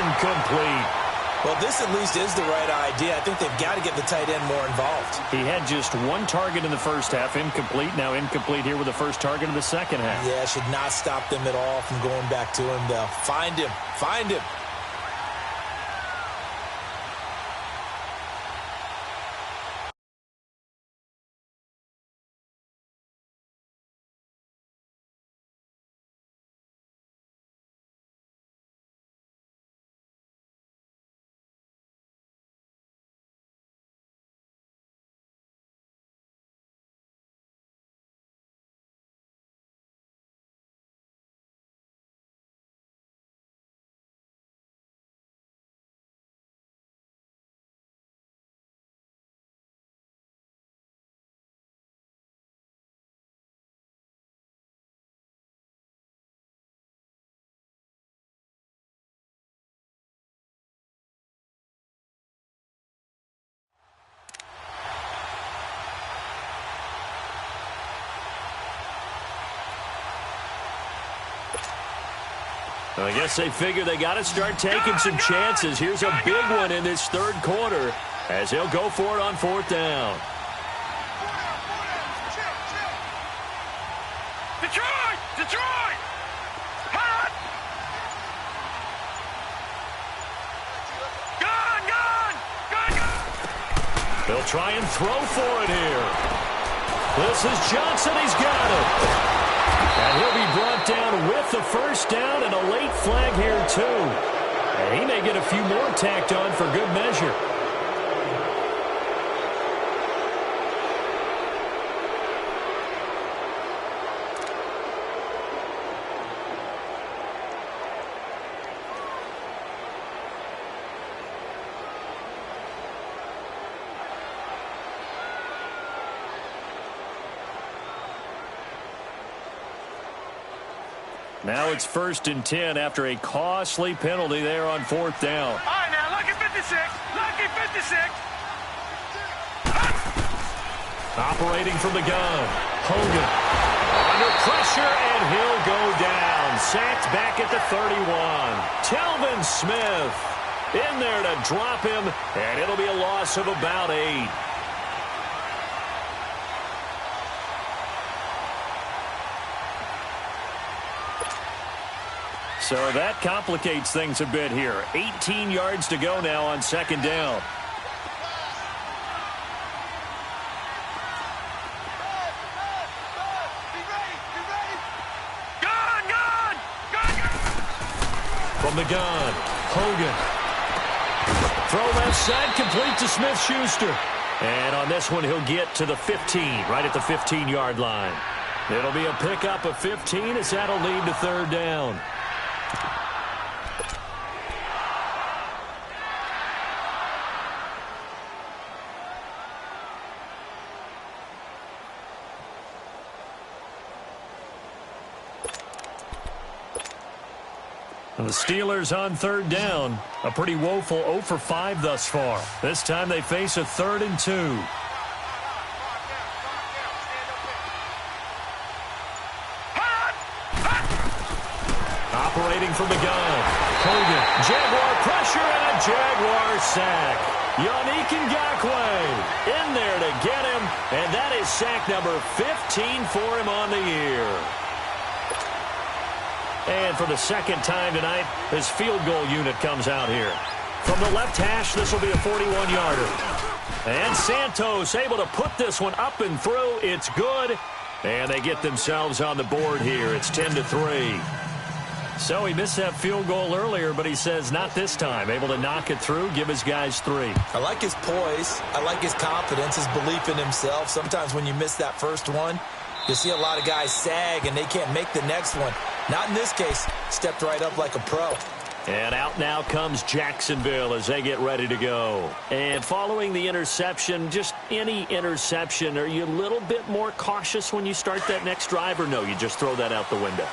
incomplete. Well, this at least is the right idea. I think they've got to get the tight end more involved. He had just 1 target in the first half, incomplete. Now incomplete here with the first target in the second half. Yeah, should not stop them at all from going back to him. They'll find him. Find him. I guess they figure they got to start taking some chances. Here's a big one in this 3rd quarter as he'll go for it on 4th down. Detroit! Detroit! Hot! Gun! They'll try and throw for it here. This is Johnson. He's got it. And he'll be brought down with the 1st down and a late flag here, too. And he may get a few more tacked on for good measure. Now it's 1st and 10 after a costly penalty there on 4th down. All right, now, lucky 56. Lucky 56. Operating from the gun. Hogan under pressure, and he'll go down. Sacked back at the 31. Telvin Smith in there to drop him, and it'll be a loss of about 8. So that complicates things a bit here. 18 yards to go now on 2nd down. From the gun, Hogan. Throw left side, complete to Smith-Schuster. And on this one, he'll get to the 15, right at the 15-yard line. It'll be a pickup of 15 as that'll lead to 3rd down. And the Steelers on 3rd down. A pretty woeful 0 for 5 thus far. This time they face a 3rd and 2. operating from the gun. Hogan, Jaguar pressure and a Jaguar sack. Yannick Ngakoue in there to get him, and that is sack number 15 for him on the year. And for the second time tonight, his field goal unit comes out here. From the left hash, this will be a 41-yarder. And Santos able to put this one up and through. It's good. And they get themselves on the board here. It's 10-3. So he missed that field goal earlier, but he says not this time. Able to knock it through, give his guys 3. I like his poise. I like his confidence, his belief in himself. Sometimes when you miss that first one, you see a lot of guys sag and they can't make the next one. Not in this case. Stepped right up like a pro. And out now comes Jacksonville as they get ready to go. And following the interception, just any interception, are you a little bit more cautious when you start that next drive, or no, you just throw that out the window?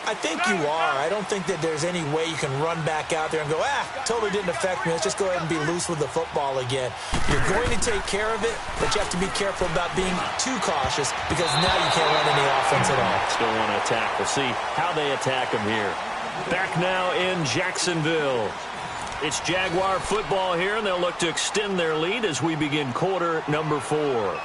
I think you are. I don't think that there's any way you can run back out there and go, totally didn't affect me. Let's just go ahead and be loose with the football again. You're going to take care of it, but you have to be careful about being too cautious because now you can't run any offense at all. Still want to attack. We'll see how they attack him here. Back now in Jacksonville. It's Jaguar football here, and they'll look to extend their lead as we begin quarter number 4.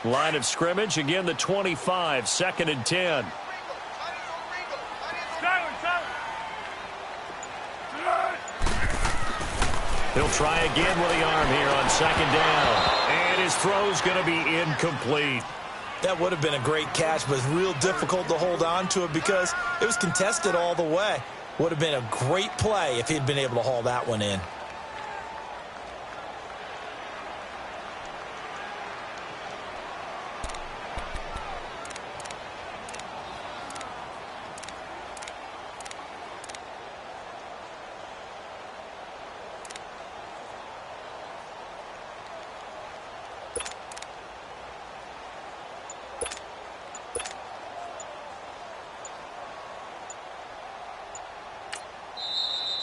Line of scrimmage, again the 25, 2nd and 10. He'll try again with the arm here on 2nd down. And his throw's going to be incomplete. That would have been a great catch, but it's real difficult to hold on to it because it was contested all the way. Would have been a great play if he'd been able to haul that one in.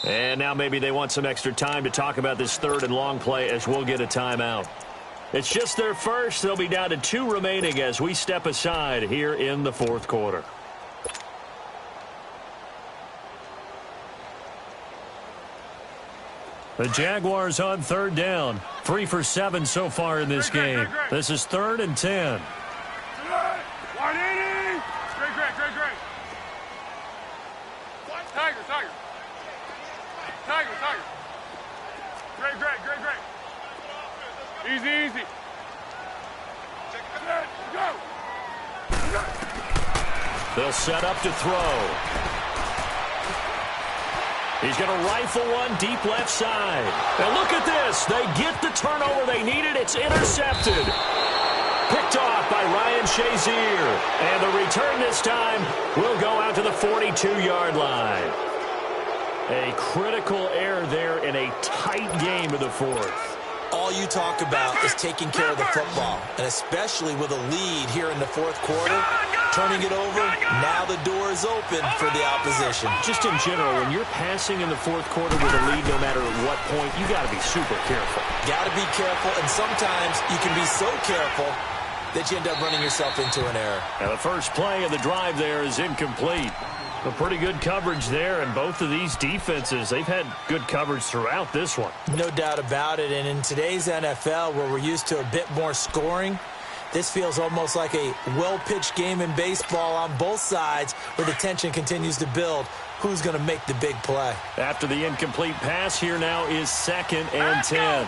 And now maybe they want some extra time to talk about this 3rd and long play as we'll get a timeout. It's just their first. They'll be down to 2 remaining as we step aside here in the 4th quarter. The Jaguars on 3rd down. 3 for 7 so far in this game. This is 3rd and 10. Easy. Go. They'll set up to throw. He's going to rifle one deep left side. And look at this. They get the turnover they needed. It's intercepted. Picked off by Ryan Shazier. And the return this time will go out to the 42-yard line. A critical error there in a tight game of the 4th. All you talk about is taking care of the football, and especially with a lead here in the 4th quarter, turning it over, now the door is open for the opposition. Just in general, when you're passing in the 4th quarter with a lead, no matter at what point, you got to be super careful. Got to be careful, and sometimes you can be so careful that you end up running yourself into an error. Now the first play of the drive there is incomplete. A pretty good coverage there, and both of these defenses, they've had good coverage throughout this one. No doubt about it, and in today's NFL, where we're used to a bit more scoring, this feels almost like a well-pitched game in baseball on both sides where the tension continues to build. Who's going to make the big play? After the incomplete pass, here now is 2nd and 10.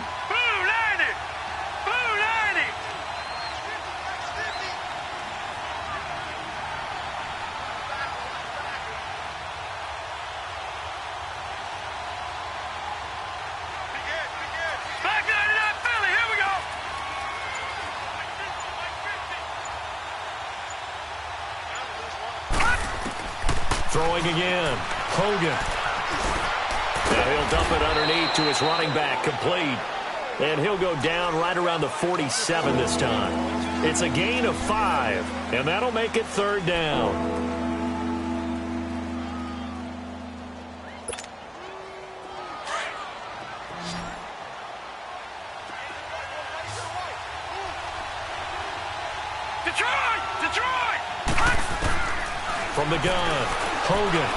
Throwing again. Hogan. And he'll dump it underneath to his running back, complete. And he'll go down right around the 47 this time. It's a gain of 5, and that'll make it 3rd down. Detroit! From the gun, Hogan.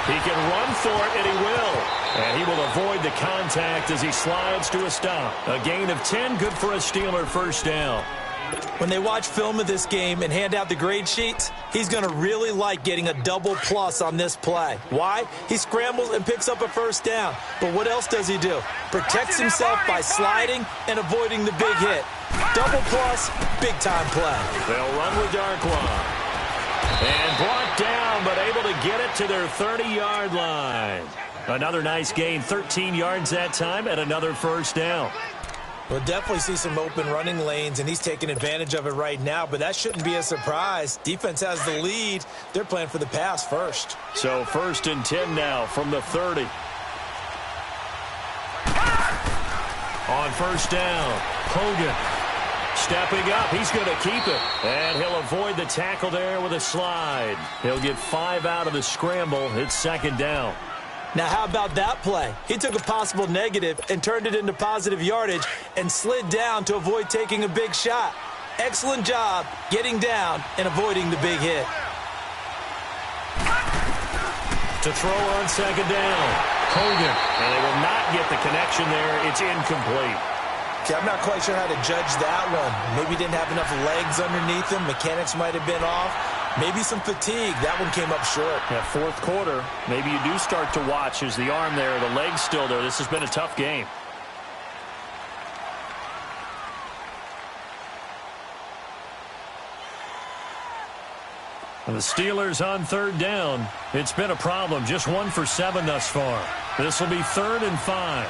He can run for it, and he will. And he will avoid the contact as he slides to a stop. A gain of 10, good for a Steeler 1st down. When they watch film of this game and hand out the grade sheets, he's going to really like getting a double plus on this play. Why? He scrambles and picks up a 1st down. But what else does he do? Protects himself by sliding and avoiding the big hit. Double plus, big-time play. They'll run with Darkwa. And brought down, but able to get it to their 30-yard line. Another nice gain, 13 yards that time, and another 1st down. We'll definitely see some open running lanes, and he's taking advantage of it right now, but that shouldn't be a surprise. Defense has the lead. They're playing for the pass first. So 1st and 10 now from the 30. On 1st down, Hogan stepping up. He's going to keep it, and he'll avoid the tackle there with a slide. He'll get 5 out of the scramble. It's 2nd down. Now, how about that play? He took a possible negative and turned it into positive yardage and slid down to avoid taking a big shot. Excellent job getting down and avoiding the big hit. To throw on 2nd down, Hogan. And they will not get the connection there. It's incomplete. Okay, I'm not quite sure how to judge that one. Maybe he didn't have enough legs underneath him. Mechanics might have been off. Maybe some fatigue. That one came up short. Yeah, 4th quarter. Maybe you do start to watch as the arm there, the leg's still there. This has been a tough game. And the Steelers on 3rd down. It's been a problem. Just 1 for 7 thus far. This will be 3rd and 5.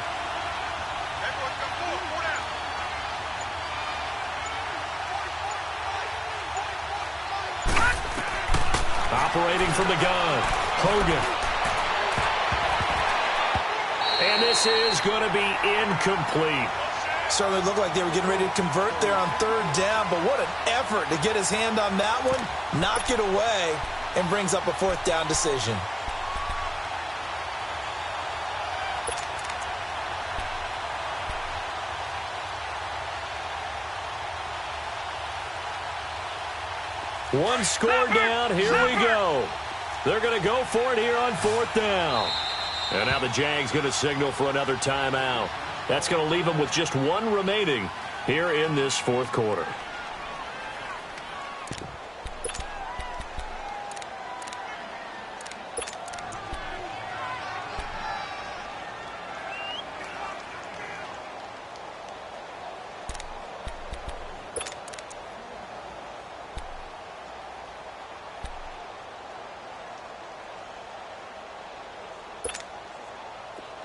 Operating from the gun, Hogan. And this is going to be incomplete. Certainly looked like they were getting ready to convert there on 3rd down, but what an effort to get his hand on that one, knock it away, and brings up a 4th down decision. One score down. Here we go. They're going to go for it here on 4th down. And now the Jags going to signal for another timeout. That's going to leave them with just 1 remaining here in this 4th quarter.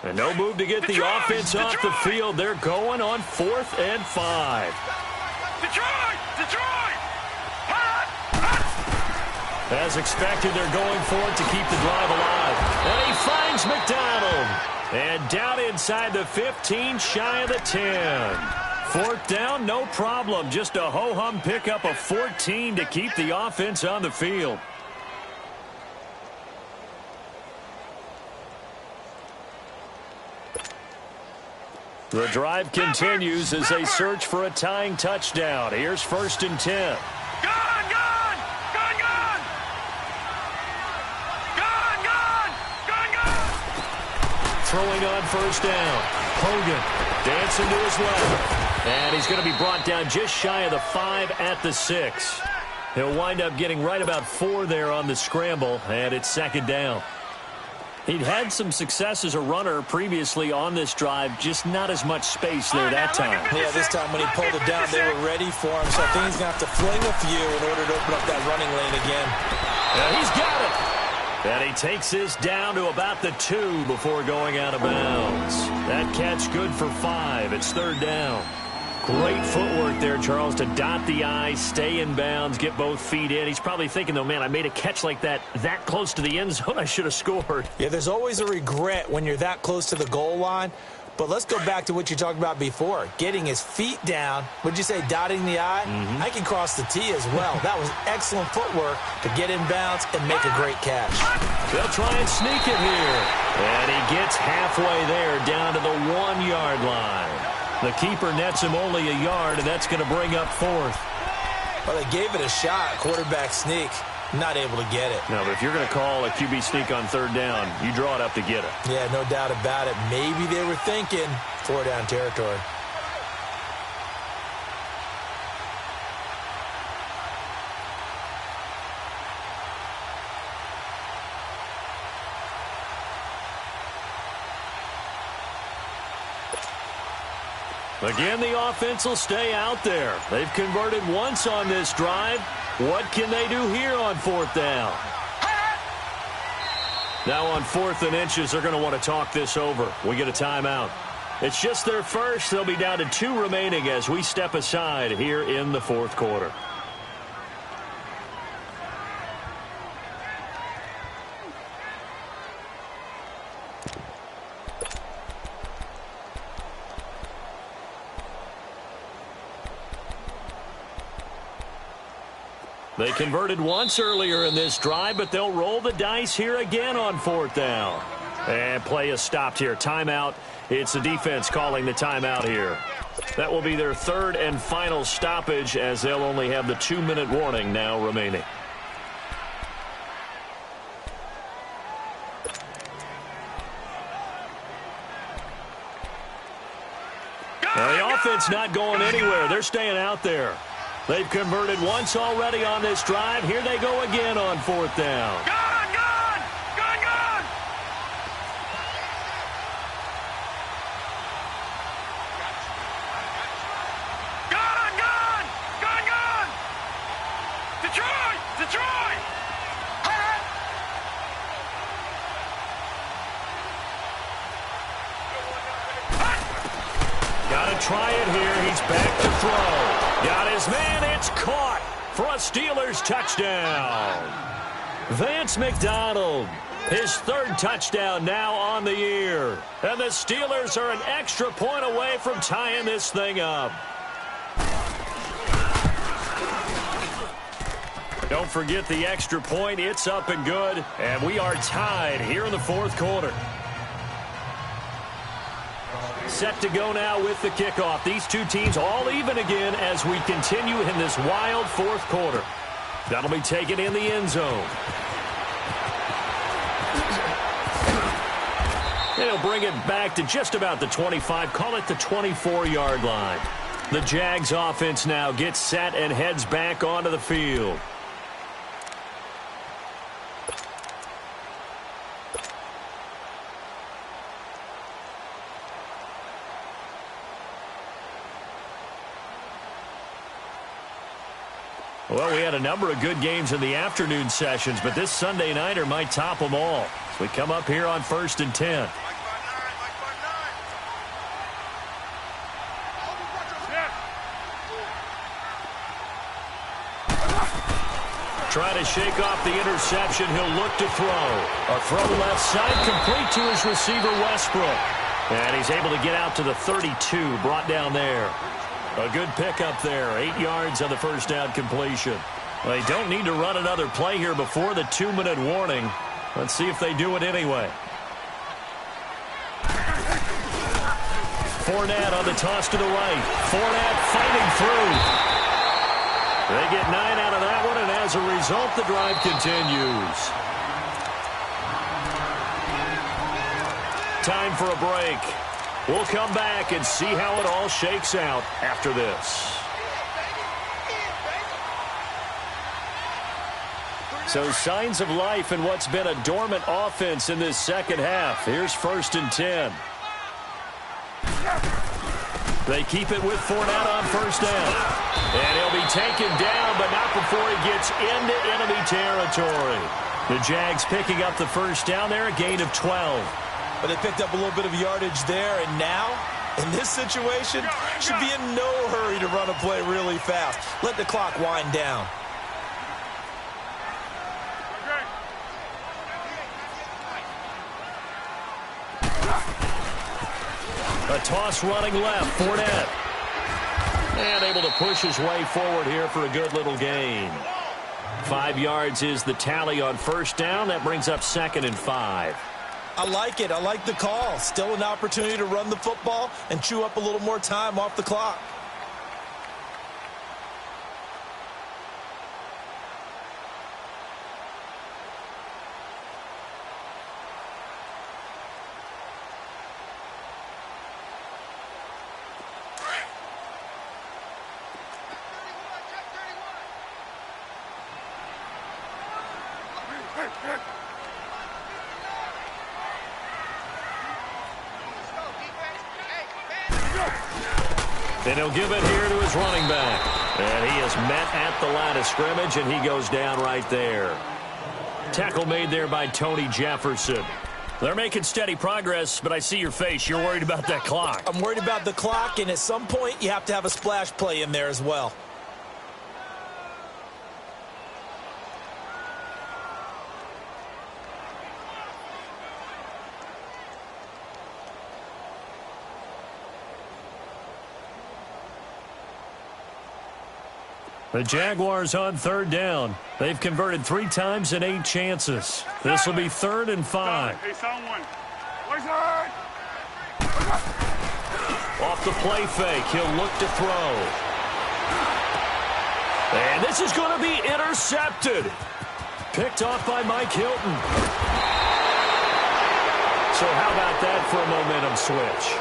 And no move to get the offense off the field. They're going on 4th and 5. Detroit! As expected, they're going for it to keep the drive alive. And he finds McDonald. And down inside the 15, shy of the 10. 4th down, no problem. Just a ho-hum pickup of 14 to keep the offense on the field. The drive continues as they search for a tying touchdown. Here's 1st and 10. Throwing on 1st down. Hogan dancing to his left. And he's going to be brought down just shy of the 5 at the 6. He'll wind up getting right about 4 there on the scramble, and it's 2nd down. He'd had some success as a runner previously on this drive, just not as much space there that time. Yeah, this time when he pulled it down, they were ready for him, so I think he's going to have to fling a few in order to open up that running lane again. And he's got it. And he takes this down to about the 2 before going out of bounds. That catch good for 5. It's 3rd down. Great footwork there, Charles, to dot the I, stay in bounds, get both feet in. He's probably thinking, though, man, I made a catch like that close to the end zone. I should have scored. Yeah, there's always a regret when you're that close to the goal line. But let's go back to what you talked about before, getting his feet down. Would you say dotting the I? I can cross the T as well. That was excellent footwork to get in bounds and make a great catch. They'll try and sneak it here. And he gets halfway there down to the 1-yard line. The keeper nets him only a yard, and that's going to bring up 4th. Well, they gave it a shot, quarterback sneak. Not able to get it. No, but if you're going to call a QB sneak on 3rd down, you draw it up to get it. Yeah, no doubt about it. Maybe they were thinking 4-down territory. Again, the offense will stay out there. They've converted once on this drive. What can they do here on 4th down? Now on 4th and inches, they're going to want to talk this over. We get a timeout. It's just their first. They'll be down to 2 remaining as we step aside here in the 4th quarter. They converted once earlier in this drive, but they'll roll the dice here again on 4th down. And play is stopped here. Timeout. It's the defense calling the timeout here. That will be their 3rd and final stoppage as they'll only have the 2-minute warning now remaining. Now the offense not going anywhere. They're staying out there. They've converted once already on this drive. Here they go again on 4th down. Gone! Gone! Gone! Gone! Gone! Gone! Gone! Gone! Detroit! Detroit! Got to try it here. He's back to throw. Got his man. It's caught for a Steelers touchdown. Vance McDonald, his 3rd touchdown now on the year. And the Steelers are an extra point away from tying this thing up. Don't forget the extra point. It's up and good. And we are tied here in the 4th quarter. Set to go now with the kickoff. These two teams all even again as we continue in this wild 4th quarter. That'll be taken in the end zone. And he'll bring it back to just about the 25. Call it the 24-yard line. The Jags offense now gets set and heads back onto the field. Well, we had a number of good games in the afternoon sessions, but this Sunday nighter might top them all. As we come up here on 1st and 10. Trying to shake off the interception. He'll look to throw. A throw left side complete to his receiver, Westbrook. And he's able to get out to the 32, brought down there. A good pickup there. 8 yards on the 1st down completion. Well, they don't need to run another play here before the 2-minute warning. Let's see if they do it anyway. Fournette on the toss to the right. Fournette fighting through. They get 9 out of that one, and as a result, the drive continues. Time for a break. We'll come back and see how it all shakes out after this. So signs of life in what's been a dormant offense in this second half. Here's 1st and 10. They keep it with Fournette on 1st down. And he'll be taken down, but not before he gets into enemy territory. The Jags picking up the 1st down there, a gain of 12. But they picked up a little bit of yardage there, and now, in this situation, should be in no hurry to run a play really fast. Let the clock wind down. A toss running left, Fournette. And able to push his way forward here for a good little gain. 5 yards is the tally on first down. That brings up 2nd and 5. I like it. I like the call. Still an opportunity to run the football and chew up a little more time off the clock. And he'll give it here to his running back. And he is met at the line of scrimmage, and he goes down right there. Tackle made there by Tony Jefferson. They're making steady progress, but I see your face. You're worried about that clock. I'm worried about the clock, and at some point you have to have a splash play in there as well. The Jaguars on 3rd down. They've converted 3 times in 8 chances. This will be 3rd and 5. Hey, someone. Off the play fake, he'll look to throw. And this is going to be intercepted. Picked off by Mike Hilton. So how about that for a momentum switch?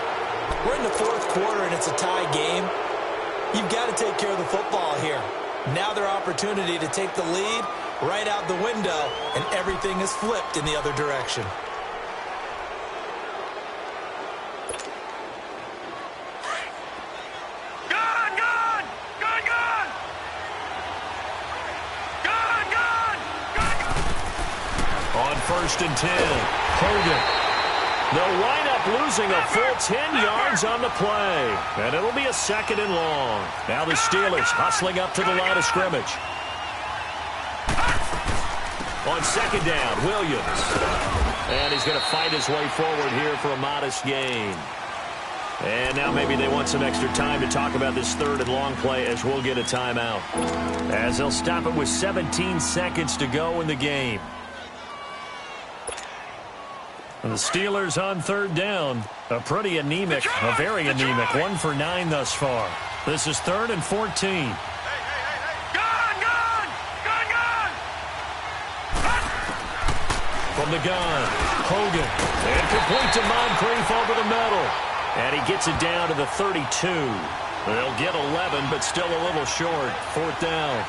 We're in the 4th quarter, and it's a tie game. You've got to take care of the football here. Now their opportunity to take the lead right out the window, and everything is flipped in the other direction. Gone, gone! Gone, gone! Gone, gone! Gone, gone! On 1st and 10, Hogan. They'll wind up losing a full 10 yards on the play. And it'll be a 2nd and long. Now the Steelers hustling up to the line of scrimmage. On 2nd down, Williams. And he's going to fight his way forward here for a modest gain. And now maybe they want some extra time to talk about this 3rd and long play as we'll get a timeout. As they'll stop it with 17 seconds to go in the game. And the Steelers on 3rd down. A very anemic, 1 for 9 thus far. This is 3rd and 14. Gone, gone! Gone, gone! From the gun, Hogan. And complete to Moncrief over the middle. And he gets it down to the 32. They'll get 11, but still a little short. 4th down.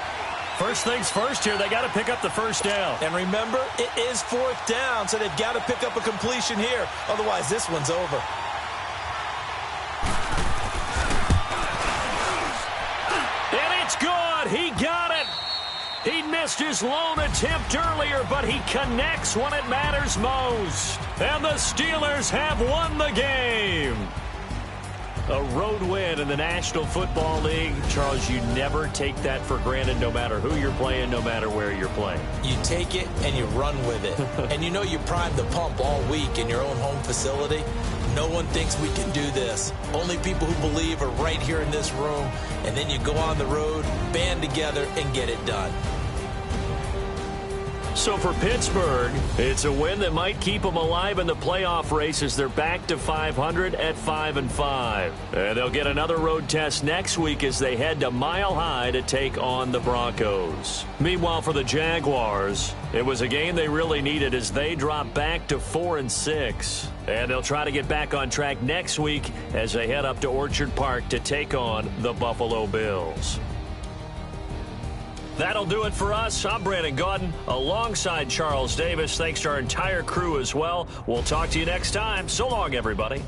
First things first here, they got to pick up the 1st down. And remember, it is 4th down, so they've got to pick up a completion here. Otherwise, this one's over. And it's good. He got it. He missed his lone attempt earlier, but he connects when it matters most. And the Steelers have won the game. A road win in the National Football League. Charles, you never take that for granted no matter who you're playing, no matter where you're playing. You take it and you run with it. And you know you primed the pump all week in your own home facility. No one thinks we can do this. Only people who believe are right here in this room. And then you go on the road, band together, and get it done. So for Pittsburgh, it's a win that might keep them alive in the playoff race as they're back to 500 at 5-5. And they'll get another road test next week as they head to Mile High to take on the Broncos. Meanwhile, for the Jaguars, it was a game they really needed as they drop back to 4-6. And they'll try to get back on track next week as they head up to Orchard Park to take on the Buffalo Bills. That'll do it for us. I'm Brandon Gaudin alongside Charles Davis. Thanks to our entire crew as well. We'll talk to you next time. So long, everybody.